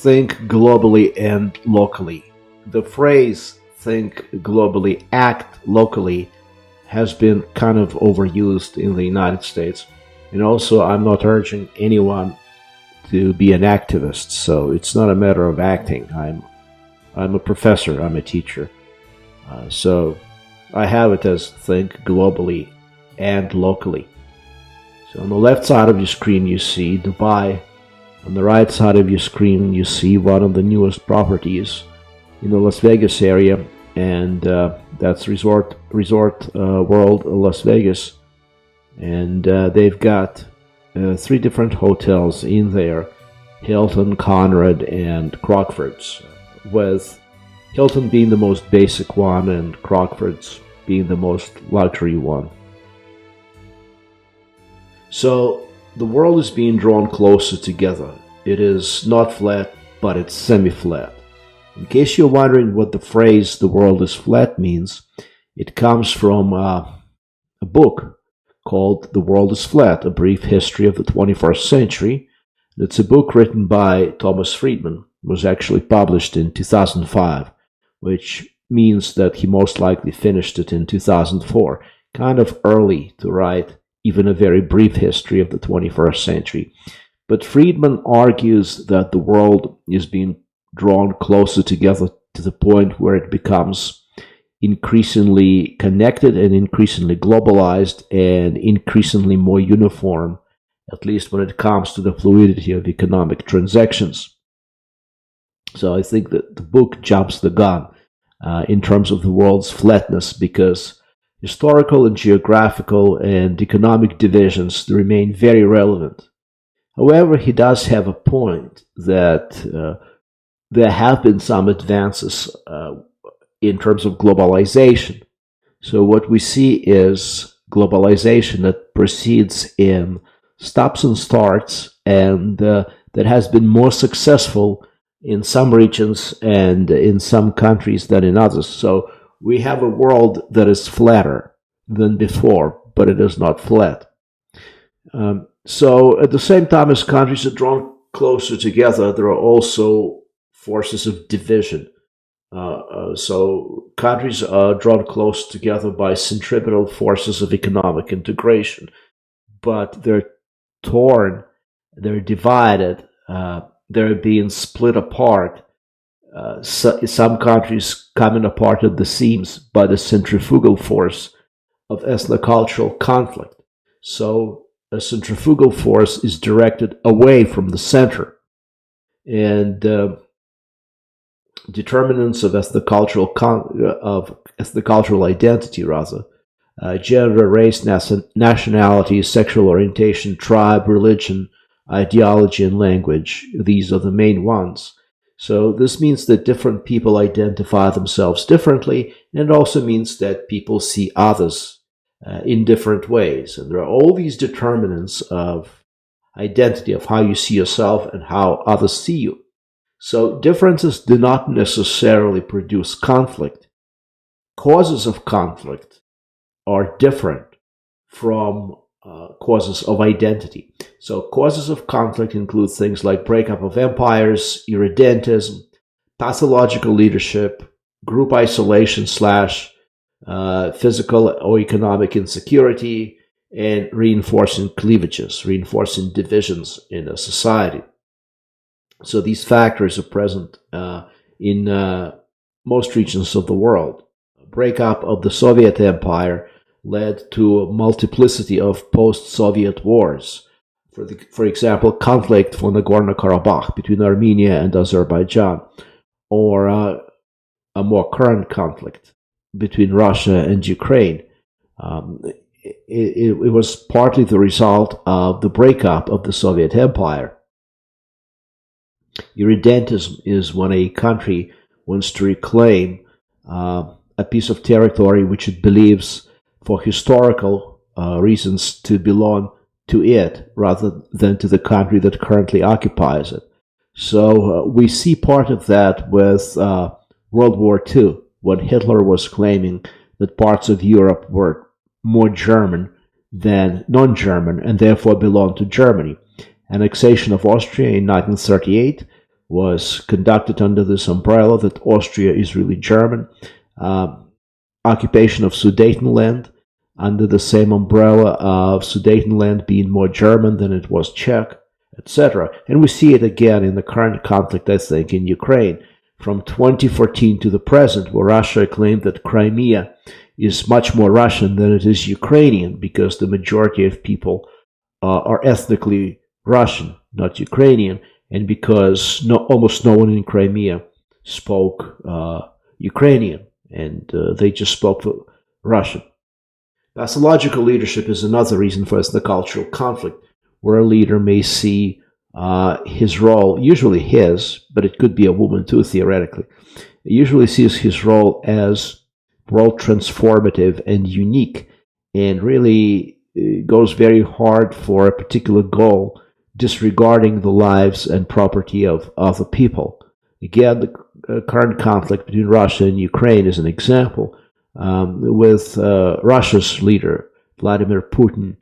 think globally and locally. The phrase think globally, act locally has been kind of overused in the United States. And also, I'm not urging anyone to be an activist, so it's not a matter of acting. I'm a professor, I'm a teacher. So I have it as think globally and locally. So on the left side of your screen you see Dubai. On the right side of your screen you see one of the newest properties in the Las Vegas area, and that's Resort World Las Vegas. And they've got 3 different hotels in there: Hilton, Conrad, and Crockford's, with Hilton being the most basic one and Crockford's being the most luxury one. So the world is being drawn closer together. It is not flat, but it's semi-flat. In case you're wondering what the phrase "the world is flat" means, it comes from a book called "The World is Flat, A Brief History of the 21st Century." It's a book written by Thomas Friedman. It was actually published in 2005, which means that he most likely finished it in 2004, kind of early to write even a very brief history of the 21st century. But Friedman argues that the world is being drawn closer together to the point where it becomes increasingly connected and increasingly globalized and increasingly more uniform, at least when it comes to the fluidity of economic transactions. So I think that the book jumps the gun in terms of the world's flatness, because historical and geographical and economic divisions remain very relevant. However, he does have a point that there have been some advances in terms of globalization. So what we see is globalization that proceeds in stops and starts, and that has been more successful in some regions and in some countries than in others. So we have a world that is flatter than before, but it is not flat. So at the same time as countries are drawn closer together, there are also forces of division. So countries are drawn close together by centripetal forces of economic integration, but they're torn, they're divided, they're being split apart. Some countries coming apart at the seams by the centrifugal force of ethnocultural conflict. So a centrifugal force is directed away from the center, and determinants of ethnocultural identity, gender, race, nationality, sexual orientation, tribe, religion, ideology, and language. These are the main ones. So this means that different people identify themselves differently, and it also means that people see others in different ways. And there are all these determinants of identity, of how you see yourself and how others see you. So differences do not necessarily produce conflict. Causes of conflict are different from causes of identity. So causes of conflict include things like breakup of empires, irredentism, pathological leadership, group isolation / physical or economic insecurity, and reinforcing cleavages, reinforcing divisions in a society. So these factors are present in most regions of the world. Breakup of the Soviet Empire led to a multiplicity of post-Soviet wars. For example, conflict for Nagorno-Karabakh between Armenia and Azerbaijan, or a more current conflict between Russia and Ukraine. It was partly the result of the breakup of the Soviet Empire. Irredentism is when a country wants to reclaim a piece of territory which it believes, for historical reasons, to belong to it rather than to the country that currently occupies it. So we see part of that with World War II, when Hitler was claiming that parts of Europe were more German than non-German and therefore belonged to Germany. Annexation of Austria in 1938 was conducted under this umbrella that Austria is really German. Occupation of Sudetenland under the same umbrella of Sudetenland being more German than it was Czech, etc. And we see it again in the current conflict, I think, in Ukraine from 2014 to the present, where Russia claimed that Crimea is much more Russian than it is Ukrainian because the majority of people are ethnically Russian, not Ukrainian, and because almost no one in Crimea spoke Ukrainian, and they just spoke Russian. Pathological leadership is another reason for ethnocultural conflict, where a leader may see his role, usually his, but it could be a woman too, theoretically, usually sees his role as world transformative and unique, and really goes very hard for a particular goal, disregarding the lives and property of other people. Again, the current conflict between Russia and Ukraine is an example, with Russia's leader, Vladimir Putin,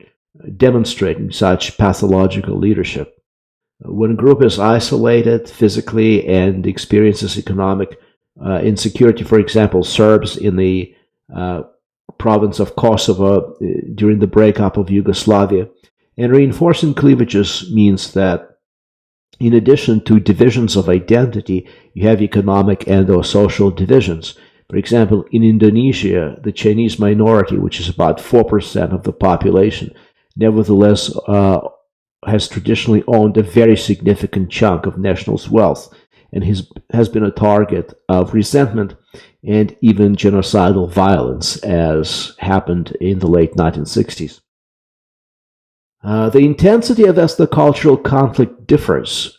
demonstrating such pathological leadership. When a group is isolated physically and experiences economic insecurity, for example, Serbs in the province of Kosovo during the breakup of Yugoslavia, and reinforcing cleavages means that in addition to divisions of identity, you have economic and or social divisions. For example, in Indonesia, the Chinese minority, which is about 4% of the population, nevertheless has traditionally owned a very significant chunk of national wealth and has been a target of resentment and even genocidal violence, as happened in the late 1960s. The intensity of ethnocultural conflict differs.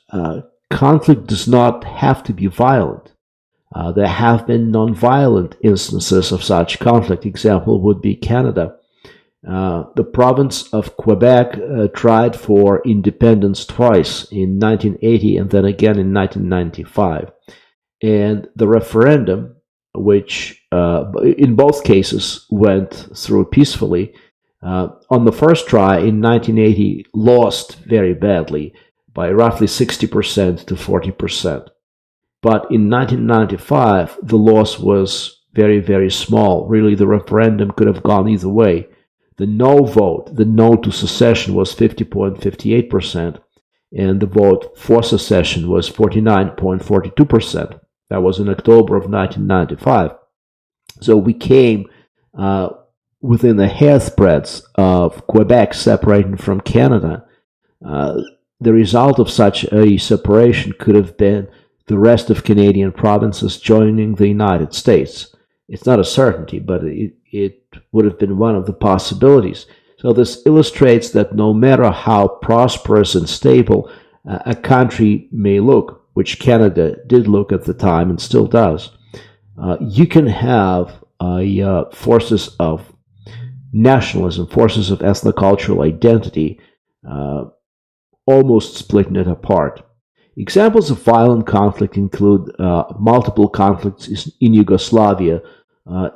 Conflict does not have to be violent. There have been non-violent instances of such conflict. Example would be Canada. The province of Quebec tried for independence twice, in 1980 and then again in 1995. And the referendum, which in both cases went through peacefully, on the first try in 1980 lost very badly by roughly 60% to 40%. But in 1995, the loss was very, very small. Really, the referendum could have gone either way. The no vote, the no to secession, was 50.58%, and the vote for secession was 49.42%. That was in October of 1995. So we came within the hairsbreadth of Quebec separating from Canada. The result of such a separation could have been the rest of Canadian provinces joining the United States. It's not a certainty, but it would have been one of the possibilities. So this illustrates that no matter how prosperous and stable a country may look, which Canada did look at the time and still does, you can have forces of nationalism, forces of ethnocultural identity, almost splitting it apart. Examples of violent conflict include multiple conflicts in Yugoslavia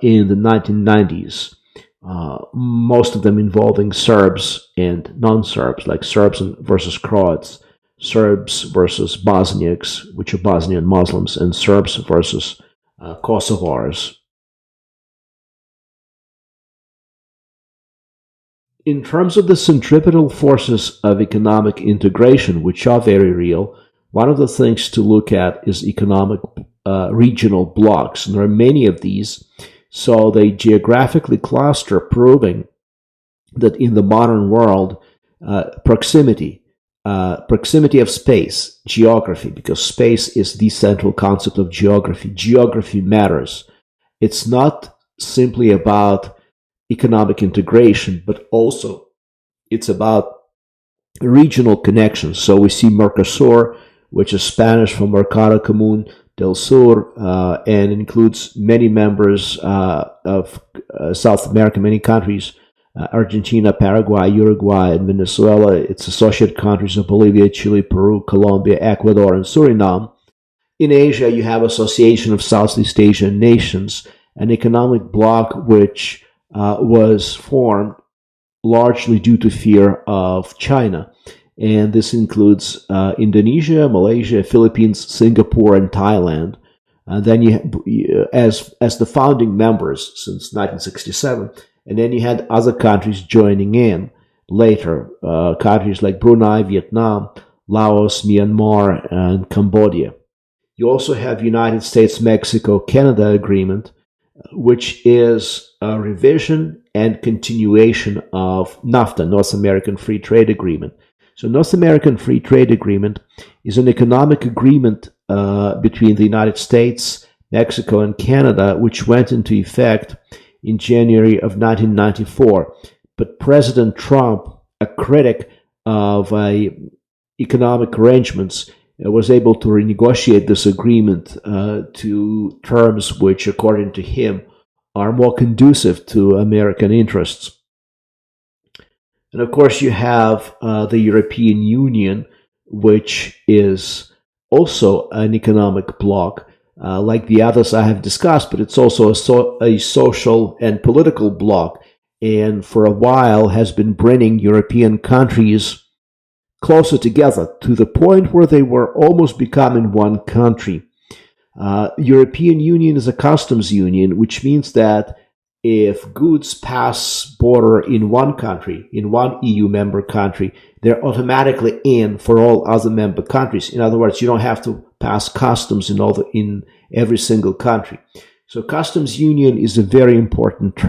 in the 1990s, most of them involving Serbs and non-Serbs, like Serbs versus Croats, Serbs versus Bosniaks, which are Bosnian Muslims, and Serbs versus Kosovars. In terms of the centripetal forces of economic integration, which are very real, one of the things to look at is economic regional blocs. And there are many of these, so they geographically cluster, proving that in the modern world, proximity of space, geography, because space is the central concept of geography. Geography matters. It's not simply about economic integration, but also it's about regional connections. So we see Mercosur, which is Spanish for Mercado Común del Sur, and includes many members of South America, many countries, Argentina, Paraguay, Uruguay, and Venezuela. Its associate countries are Bolivia, Chile, Peru, Colombia, Ecuador, and Suriname. In Asia, you have Association of Southeast Asian Nations, an economic bloc which was formed largely due to fear of China. and this includes Indonesia, Malaysia, Philippines, Singapore, and Thailand. Then as the founding members since 1967, and then you had other countries joining in later, countries like Brunei, Vietnam, Laos, Myanmar, and Cambodia. You also have United States-Mexico-Canada Agreement, which is a revision and continuation of NAFTA, North American Free Trade Agreement. So North American Free Trade Agreement is an economic agreement between the United States, Mexico, and Canada, which went into effect in January of 1994. But President Trump, a critic of economic arrangements, was able to renegotiate this agreement to terms which, according to him, are more conducive to American interests. And of course, you have the European Union, which is also an economic bloc, like the others I have discussed, but it's also a social and political bloc, and for a while has been bringing European countries closer together to the point where they were almost becoming one country. European Union is a customs union, which means that if goods pass border in one country, in one EU member country, they're automatically in for all other member countries. In other words, you don't have to pass customs in every single country. So customs union is a very important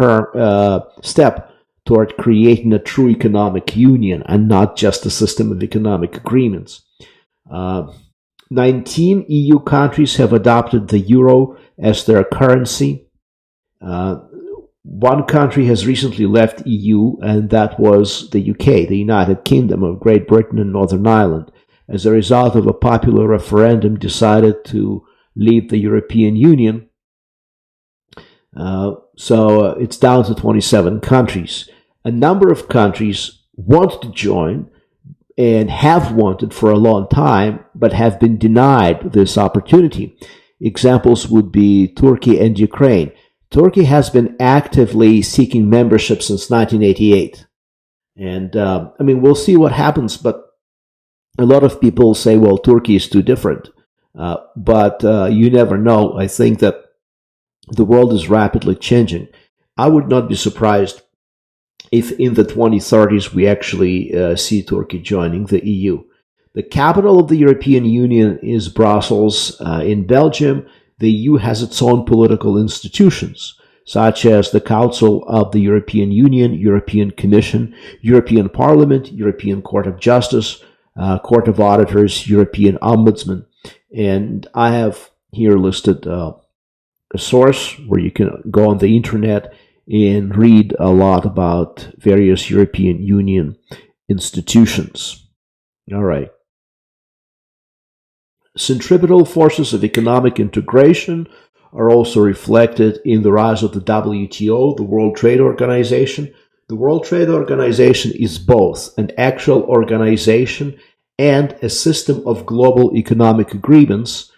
step toward creating a true economic union and not just a system of economic agreements. 19 EU countries have adopted the euro as their currency. One country has recently left EU, and that was the UK, the United Kingdom of Great Britain and Northern Ireland, as a result of a popular referendum decided to leave the European Union. So it's down to 27 countries. A number of countries want to join and have wanted for a long time, but have been denied this opportunity. Examples would be Turkey and Ukraine. Turkey has been actively seeking membership since 1988. And, we'll see what happens, but a lot of people say, well, Turkey is too different. But you never know. I think that the world is rapidly changing. I would not be surprised if in the 2030s we actually see Turkey joining the EU. The capital of the European Union is Brussels. In Belgium, the EU has its own political institutions, such as the Council of the European Union, European Commission, European Parliament, European Court of Justice, Court of Auditors, European Ombudsman. And I have here listed a source where you can go on the internet and read a lot about various European Union institutions. All right. Centripetal forces of economic integration are also reflected in the rise of the WTO, the World Trade Organization. The World Trade Organization is both an actual organization and a system of global economic agreements.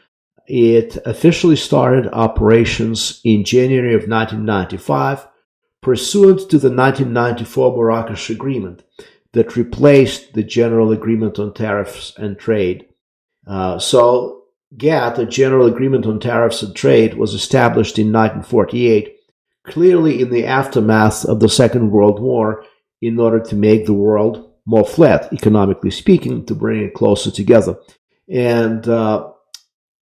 It officially started operations in January of 1995, pursuant to the 1994 Marrakesh Agreement that replaced the General Agreement on Tariffs and Trade. So GATT, the General Agreement on Tariffs and Trade, was established in 1948, clearly in the aftermath of the Second World War, in order to make the world more flat, economically speaking, to bring it closer together. And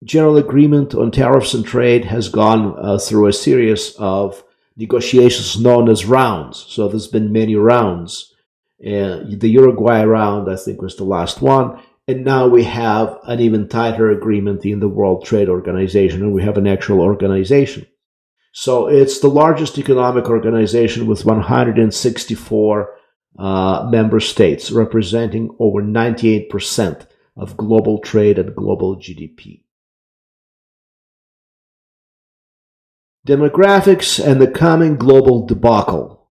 General Agreement on Tariffs and Trade has gone through a series of negotiations known as rounds. So there's been many rounds. The Uruguay round, I think, was the last one. And now we have an even tighter agreement in the World Trade Organization, and we have an actual organization. So it's the largest economic organization with 164 member states, representing over 98% of global trade and global GDP. Demographics and the coming global debacle.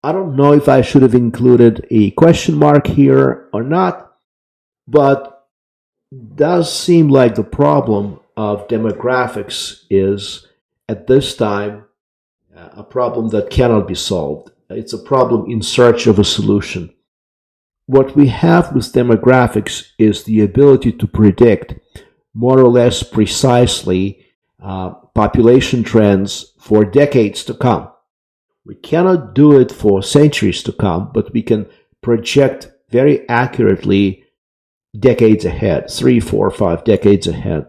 I don't know if I should have included a question mark here or not, but it does seem like the problem of demographics is, at this time, a problem that cannot be solved. It's a problem in search of a solution. what we have with demographics is the ability to predict more or less precisely population trends for decades to come. We cannot do it for centuries to come, but we can project very accurately decades ahead, 3, 4, 5 decades ahead.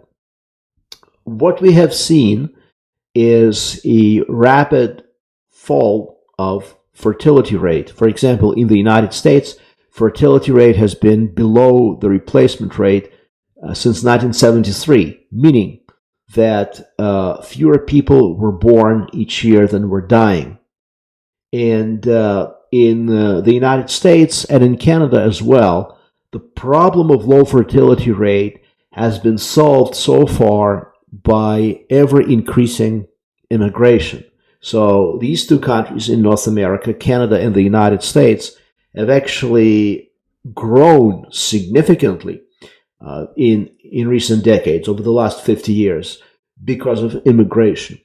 What we have seen is a rapid fall of fertility rate. For example, in the United States, fertility rate has been below the replacement rate since 1973, meaning that fewer people were born each year than were dying. And in the United States and in Canada as well, the problem of low fertility rate has been solved so far by ever increasing immigration. So these two countries in North America, Canada and the United States, have actually grown significantly in recent decades, over the last 50 years, because of immigration.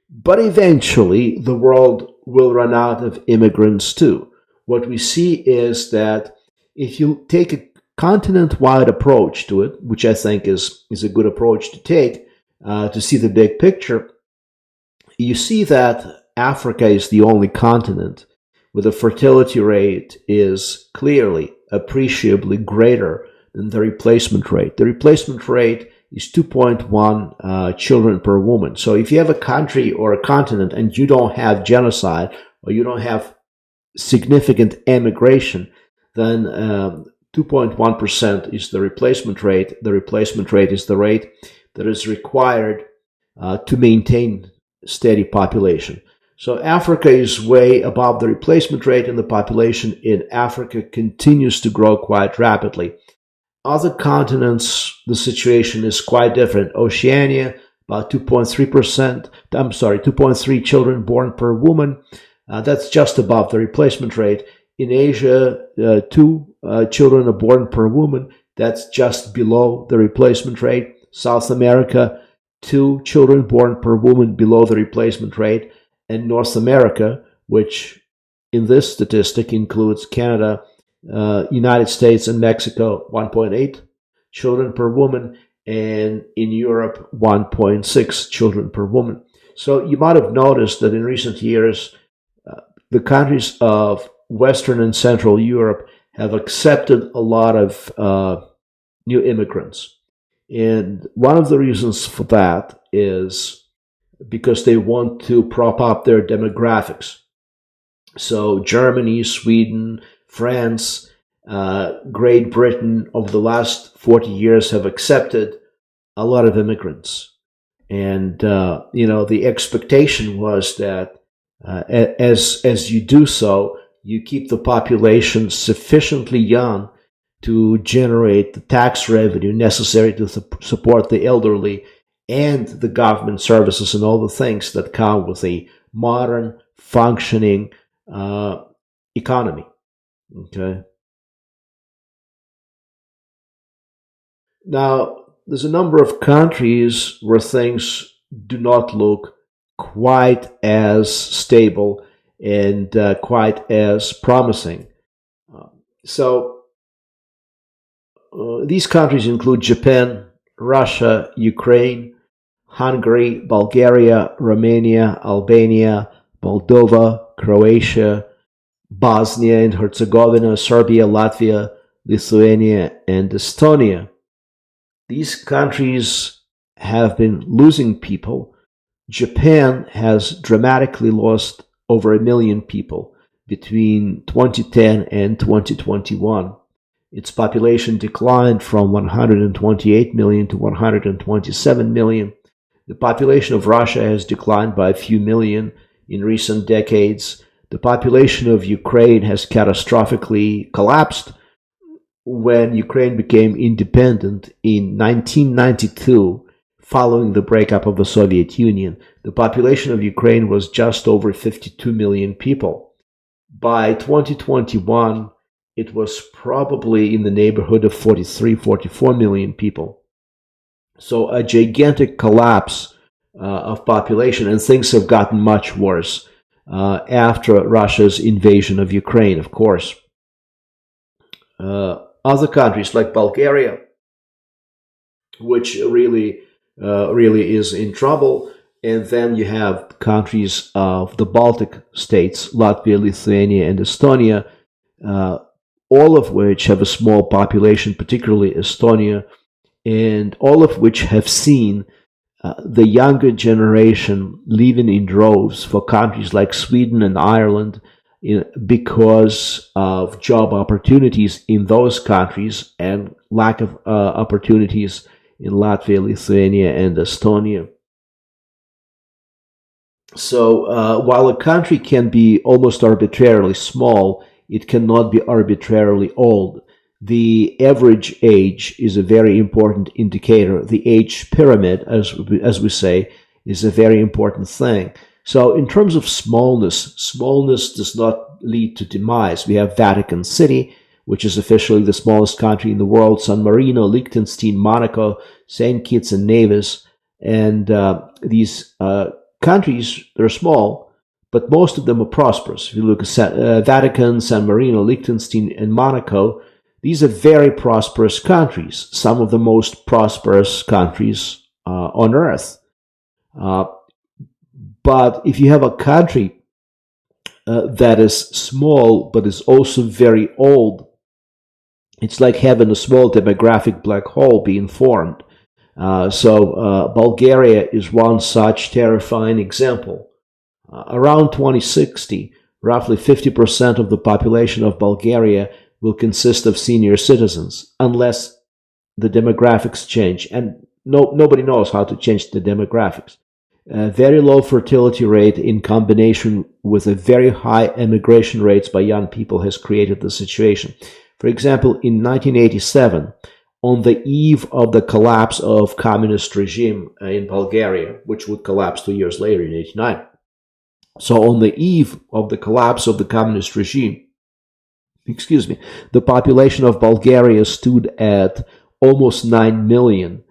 But eventually, the world will run out of immigrants too. What we see is that if you take a continent-wide approach to it, which I think is a good approach to take to see the big picture, you see that Africa is the only continent where the fertility rate is clearly, appreciably greater than the replacement rate. The replacement rate is 2.1 children per woman. So if you have a country or a continent and you don't have genocide or you don't have significant emigration, then 2.1% is the replacement rate. The replacement rate is the rate that is required to maintain steady population. So Africa is way above the replacement rate, and the population in Africa continues to grow quite rapidly. Other continents, the situation is quite different. Oceania, about 2.3 children born per woman. That's just above the replacement rate. In Asia, 2 children are born per woman. That's just below the replacement rate. South America, 2 children born per woman, below the replacement rate. And North America, which in this statistic includes Canada, United States and Mexico, 1.8 children per woman, and in Europe, 1.6 children per woman. So you might have noticed that in recent years, the countries of Western and Central Europe have accepted a lot of new immigrants. And one of the reasons for that is because they want to prop up their demographics. So Germany, Sweden, France, Great Britain, over the last 40 years have accepted a lot of immigrants. And, the expectation was that as you do so, you keep the population sufficiently young to generate the tax revenue necessary to support the elderly and the government services and all the things that come with a modern, functioning economy. Okay. Now, there's a number of countries where things do not look quite as stable and quite as promising. These countries include Japan, Russia, Ukraine, Hungary, Bulgaria, Romania, Albania, Moldova, Croatia, Bosnia and Herzegovina, Serbia, Latvia, Lithuania, and Estonia. These countries have been losing people. Japan has dramatically lost over 1 million people between 2010 and 2021. Its population declined from 128 million to 127 million. The population of Russia has declined by a few million in recent decades. The population of Ukraine has catastrophically collapsed when Ukraine became independent in 1992, following the breakup of the Soviet Union. The population of Ukraine was just over 52 million people. By 2021, it was probably in the neighborhood of 43, 44 million people. So a gigantic collapse of population, and things have gotten much worse after Russia's invasion of Ukraine, of course. Other countries like Bulgaria, which really is in trouble. And then you have countries of the Baltic states, Latvia, Lithuania, and Estonia, uh, all of which have a small population, particularly Estonia, and all of which have seen the younger generation leaving in droves for countries like Sweden and Ireland because of job opportunities in those countries and lack of opportunities in Latvia, Lithuania, and Estonia. So while a country can be almost arbitrarily small, it cannot be arbitrarily old. The average age is a very important indicator. The age pyramid, as we say, is a very important thing. So in terms of smallness, smallness does not lead to demise. We have Vatican City, which is officially the smallest country in the world, San Marino, Liechtenstein, Monaco, St. Kitts and Nevis, and these countries, they're small, but most of them are prosperous. If you look at Vatican, San Marino, Liechtenstein, and Monaco, these are very prosperous countries, some of the most prosperous countries on earth. But if you have a country that is small but is also very old, it's like having a small demographic black hole being formed. So Bulgaria is one such terrifying example. Around 2060, roughly 50% of the population of Bulgaria will consist of senior citizens, unless the demographics change. And nobody knows how to change the demographics. Very low fertility rate in combination with a very high emigration rates by young people has created the situation. For example, in 1987, on the eve of the collapse of communist regime in Bulgaria, which would collapse 2 years later in 89. So on the eve of the collapse of the communist regime, the population of Bulgaria stood at almost 9 million.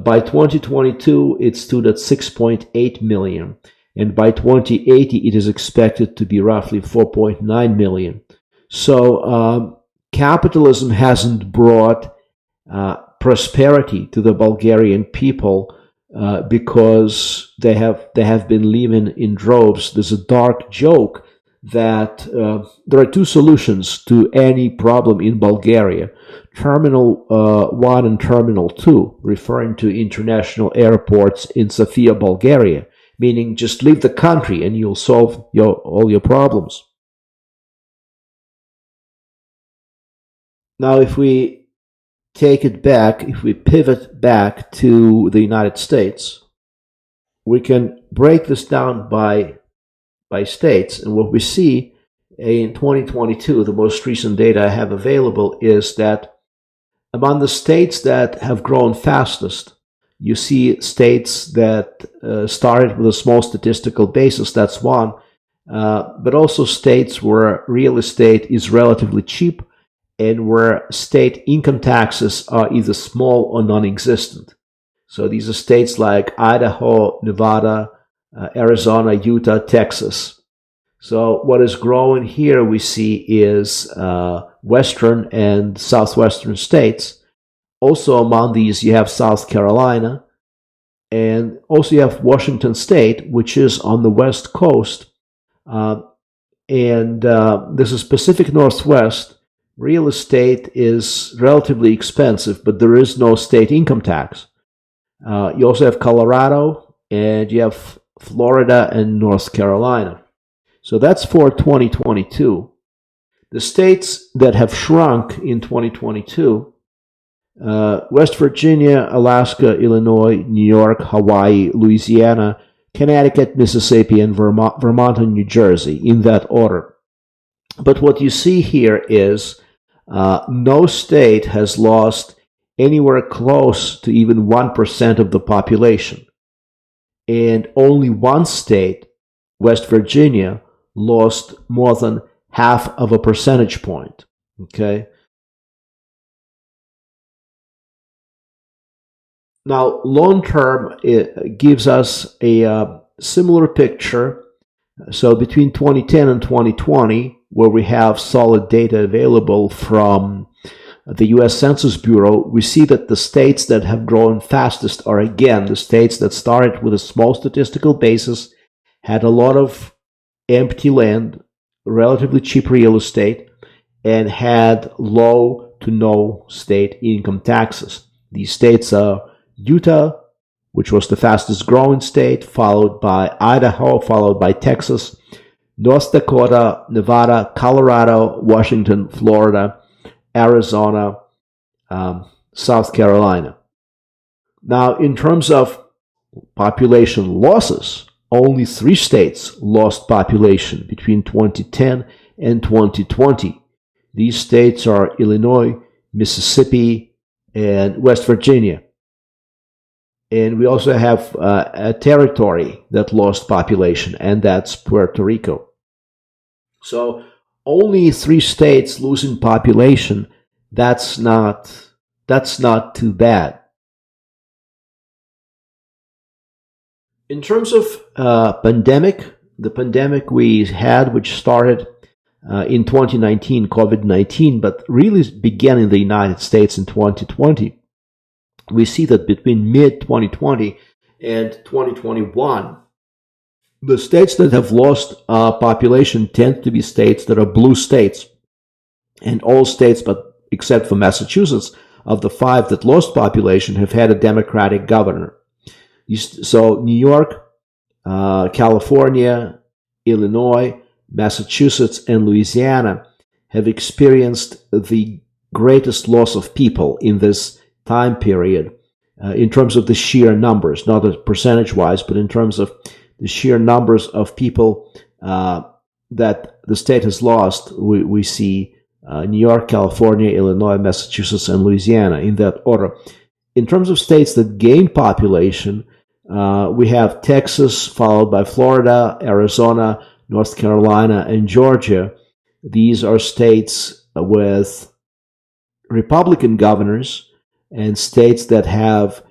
By 2022, it stood at 6.8 million. And by 2080, it is expected to be roughly 4.9 million. So capitalism hasn't brought prosperity to the Bulgarian people because they have been living in droves. There's a dark joke that there are two solutions to any problem in Bulgaria: Terminal 1 and Terminal 2, referring to international airports in Sofia, Bulgaria, meaning just leave the country and you'll solve all your problems. Now, if we take it back, if we pivot back to the United States, we can break this down by states. And what we see in 2022, the most recent data I have available, is that among the states that have grown fastest, you see states that started with a small statistical basis, that's one, but also states where real estate is relatively cheap and where state income taxes are either small or non-existent. So these are states like Idaho, Nevada, Arizona, Utah, Texas. So what is growing here we see is western and southwestern states. Also among these you have South Carolina, and also you have Washington State, which is on the west coast. And this is Pacific Northwest. Real estate is relatively expensive, but there is no state income tax. You also have Colorado, and you have Florida and North Carolina. So that's for 2022. The states that have shrunk in 2022, West Virginia, Alaska, Illinois, New York, Hawaii, Louisiana, Connecticut, Mississippi, and Vermont and New Jersey, in that order. But what you see here is no state has lost anywhere close to even 1% of the population. And only one state, West Virginia, lost more than half of a percentage point. Okay? Now, long term, it gives us a similar picture. So between 2010 and 2020, where we have solid data available from the US Census Bureau, we see that the states that have grown fastest are again the states that started with a small statistical basis, had a lot of empty land, relatively cheap real estate, and had low to no state income taxes. These states are Utah, which was the fastest growing state, followed by Idaho, followed by Texas, North Dakota, Nevada, Colorado, Washington, Florida, Arizona, South Carolina. Now, in terms of population losses, only 3 states lost population between 2010 and 2020. These states are Illinois, Mississippi, and West Virginia. And we also have a territory that lost population, and that's Puerto Rico. So only 3 states losing population, that's not too bad. In terms of pandemic, the pandemic we had, which started in 2019, COVID-19, but really began in the United States in 2020, we see that between mid-2020 and 2021, the states that have lost population tend to be states that are blue states. And all states, but except for Massachusetts, of the 5 that lost population, have had a Democratic governor. So New York, California, Illinois, Massachusetts, and Louisiana have experienced the greatest loss of people in this time period in terms of the sheer numbers, not percentage-wise, but in terms of the sheer numbers of people that the state has lost. We see New York, California, Illinois, Massachusetts, and Louisiana in that order. In terms of states that gained population, we have Texas, followed by Florida, Arizona, North Carolina, and Georgia. These are states with Republican governors and states that have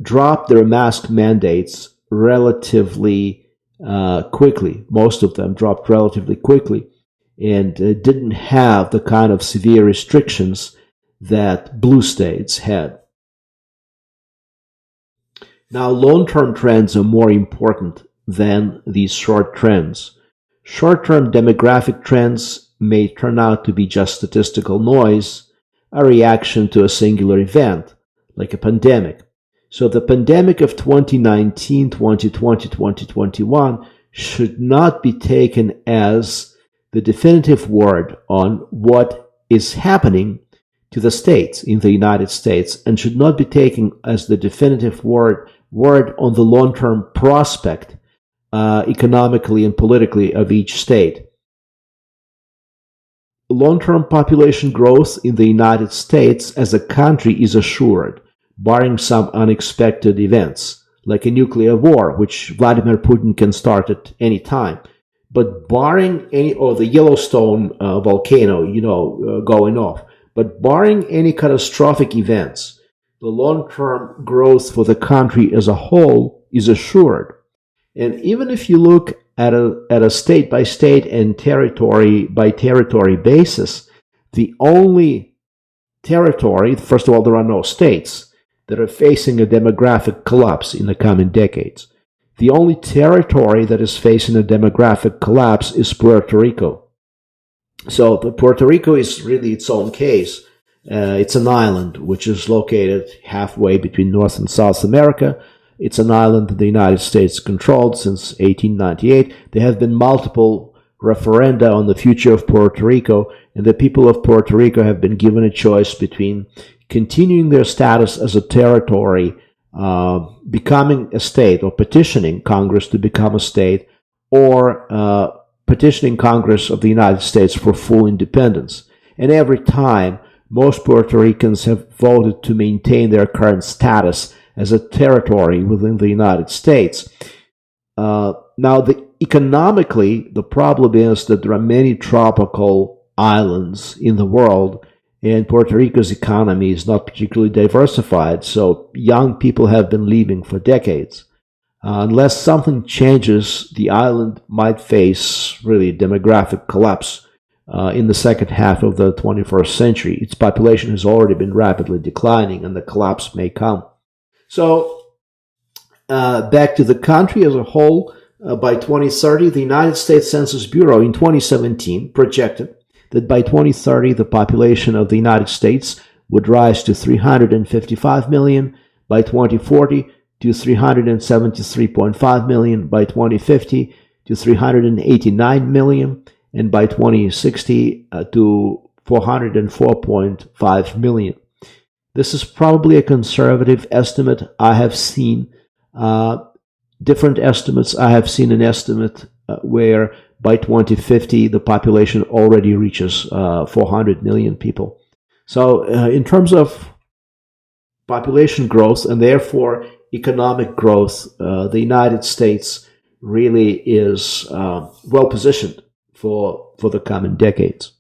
dropped their mask mandates relatively quickly. Most of them dropped relatively quickly and didn't have the kind of severe restrictions that blue states had. Now, long-term trends are more important than these short trends. Short-term demographic trends may turn out to be just statistical noise, a reaction to a singular event, like a pandemic. So the pandemic of 2019, 2020, 2021 should not be taken as the definitive word on what is happening to the states in the United States, and should not be taken as the definitive word on the long-term prospect economically and politically of each state. Long-term population growth in the United States as a country is assured, barring some unexpected events, like a nuclear war, which Vladimir Putin can start at any time. But barring any, or the Yellowstone volcano, going off, but barring any catastrophic events, the long-term growth for the country as a whole is assured. And even if you look at a state-by-state and territory-by-territory basis, the only territory, first of all, there are no states that are facing a demographic collapse in the coming decades. The only territory that is facing a demographic collapse is Puerto Rico. So Puerto Rico is really its own case. It's an island which is located halfway between North and South America. It's an island that the United States controlled since 1898. There have been multiple referenda on the future of Puerto Rico, and the people of Puerto Rico have been given a choice between continuing their status as a territory, becoming a state, or petitioning Congress to become a state, or petitioning Congress of the United States for full independence. And every time, most Puerto Ricans have voted to maintain their current status as a territory within the United States. Now, economically, the problem is that there are many tropical islands in the world, and Puerto Rico's economy is not particularly diversified, so young people have been leaving for decades. Unless something changes, the island might face really demographic collapse in the second half of the 21st century. Its population has already been rapidly declining, and the collapse may come. So, back to the country as a whole, by 2030, the United States Census Bureau in 2017 projected that by 2030, the population of the United States would rise to 355 million, by 2040 to 373.5 million, by 2050 to 389 million, and by 2060 to 404.5 million. This is probably a conservative estimate. I have seen different estimates. I have seen an estimate where by 2050 the population already reaches 400 million people. So in terms of population growth and therefore economic growth, the United States really is well positioned for the coming decades.